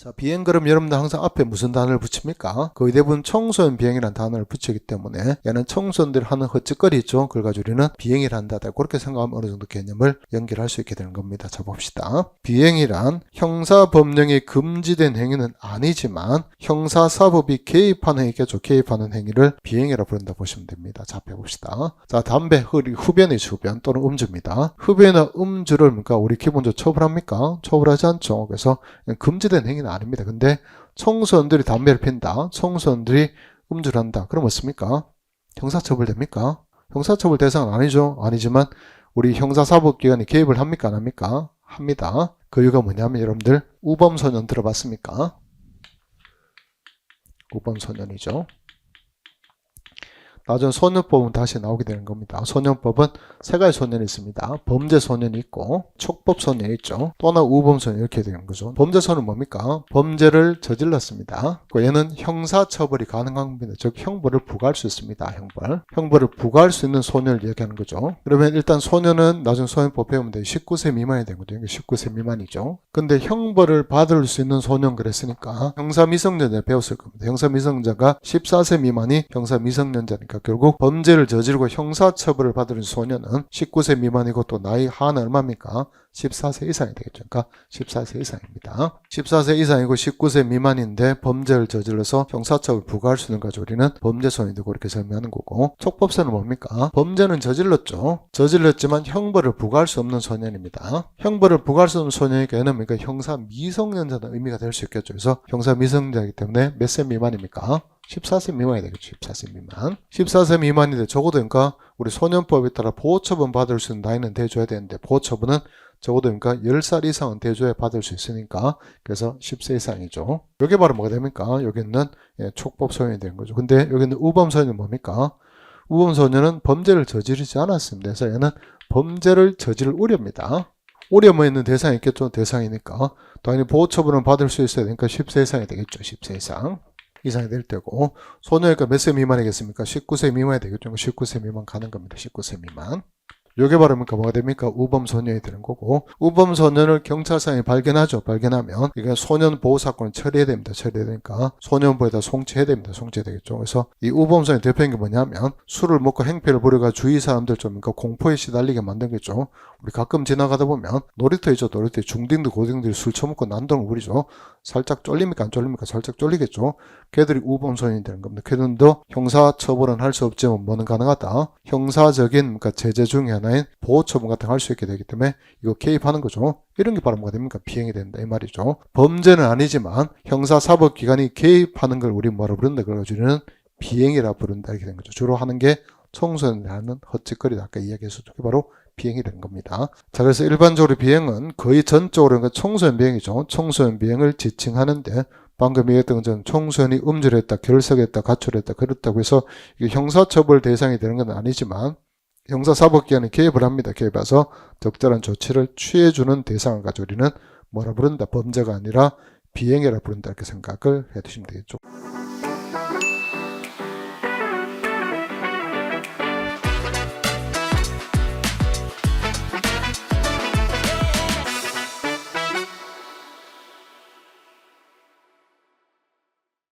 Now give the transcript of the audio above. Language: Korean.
자, 비행 그럼 여러분들 항상 앞에 무슨 단어를 붙입니까? 거의 대부분 청소년 비행이라는 단어를 붙이기 때문에 얘는 청소년들이 하는 헛짓거리 있죠. 그걸 가지고 우리는 비행을 한다. 그렇게 생각하면 어느 정도 개념을 연결할 수 있게 되는 겁니다. 자, 봅시다. 비행이란 형사법령에 금지된 행위는 아니지만 형사사법이 개입하는 행위겠죠. 개입하는 행위를 비행이라 부른다 보시면 됩니다. 자, 봅시다. 자, 담배, 흡연이죠. 흡연 또는 음주입니다. 흡연이나 음주를 그러니까 우리 기본적으로 처벌합니까? 처벌하지 않죠. 그래서 금지된 행위는 아닙니다. 근데 청소년들이 담배를 핀다. 청소년들이 음주를 한다. 그럼 어떻습니까? 형사처벌 됩니까? 형사처벌 대상은 아니죠. 아니지만 우리 형사사법기관이 개입을 합니까? 안 합니까? 합니다. 그 이유가 뭐냐면 여러분들 우범소년 들어봤습니까? 우범소년이죠. 나중에 소년법은 다시 나오게 되는 겁니다. 소년법은 세 가지 소년이 있습니다. 범죄소년이 있고 촉법소년이 있죠. 또는 우범소년 이렇게 되는 거죠. 범죄소년은 뭡니까? 범죄를 저질렀습니다. 얘는 형사처벌이 가능한 겁니다. 즉 형벌을 부과할 수 있습니다. 형벌을 부과할 수 있는 소년을 얘기하는 거죠. 그러면 일단 소년은 나중에 소년법 배우면 돼요. 19세 미만이 되는 거죠. 19세 미만이죠. 근데 형벌을 받을 수 있는 소년 그랬으니까 형사미성년자 배웠을 겁니다. 형사미성년자가 14세 미만이 형사미성년자니까 결국 범죄를 저지르고 형사처벌을 받을 소년은 19세 미만이고 또 나이 하는 얼마입니까? 14세 이상이 되겠죠. 그러니까 14세 이상입니다. 14세 이상이고 19세 미만인데 범죄를 저질러서 형사처벌을 부과할 수 있는 거죠. 우리는 범죄소년이 되고 이렇게 설명하는 거고 촉법소는 뭡니까? 범죄는 저질렀죠. 저질렀지만 형벌을 부과할 수 없는 소년입니다. 형벌을 부과할 수 없는 소년이니까 얘는 뭡니까? 형사 미성년자는 의미가 될 수 있겠죠. 그래서 형사 미성년자이기 때문에 몇 세 미만입니까? 14세 미만이 되겠죠. 14세 미만. 14세 미만인데 적어도 그러니까 우리 소년법에 따라 보호처분 받을 수 있는 나이는 돼줘야 되는데 보호처분은 적어도 그러니까 10살 이상은 돼줘야 받을 수 있으니까 그래서 10세 이상이죠. 여기 바로 뭐가 됩니까? 여기는 촉법소년이 되는 거죠. 근데 여기는 우범소년은 뭡니까? 우범소년은 범죄를 저지르지 않았습니다. 그래서 얘는 범죄를 저지를 우려입니다. 우려만 있는 대상이 있겠죠. 대상이니까 당연히 보호처분을 받을 수 있어야 되니까 10세 이상이 되겠죠. 10세 이상이 될 때고 소년이니까 몇 세 미만이겠습니까? 19세 미만이 되겠죠. 19세 미만 가는 겁니다. 19세 미만. 요게 바로 뭐가 됩니까? 우범소년이 되는 거고 우범소년을 경찰서에 발견하죠. 발견하면 이게 소년 보호 사건을 처리해야 됩니다. 처리해야 되니까 소년부에다 송치해야 됩니다. 송치해야 되겠죠. 그래서 이 우범소년의 대표인 게 뭐냐면 술을 먹고 행패를 부려가 주위 사람들 좀 그러니까 공포에 시달리게 만든 거죠. 우리 가끔 지나가다 보면 놀이터 있죠. 놀이터 중딩들 고딩들이 술 처먹고 난동을 부리죠. 살짝 쫄립니까? 안 쫄립니까? 살짝 쫄리겠죠. 걔들이 우범소년이 되는 겁니다. 걔들도 형사처벌은 할 수 없지만 뭐는 가능하다. 형사적인 그러니까 제재 중에 하나인 보호처분 같은 거 할 수 있게 되기 때문에 이거 개입하는 거죠. 이런 게 바로 뭐가 됩니까? 비행이 된다 이 말이죠. 범죄는 아니지만 형사사법기관이 개입하는 걸 우리 뭐라 부른다? 그래가지고 우리는 비행이라 부른다 이렇게 된 거죠. 주로 하는 게 청소년이 하는 헛짓거리다. 아까 이야기했었죠. 그게 바로 비행이 되는 겁니다. 자, 그래서 일반적으로 비행은 거의 전적으로 그러니까 청소년 비행이죠. 청소년 비행을 지칭하는데 방금 얘기했던 것처럼 청소년이 음주를 했다, 결석했다, 가출했다 그렇다고 해서 이게 형사처벌 대상이 되는 건 아니지만 형사사법기관이 개입을 합니다. 개입해서 적절한 조치를 취해주는 대상을 가지고 우리는 뭐라 부른다? 범죄가 아니라 비행이라 부른다 이렇게 생각을 해두시면 되겠죠.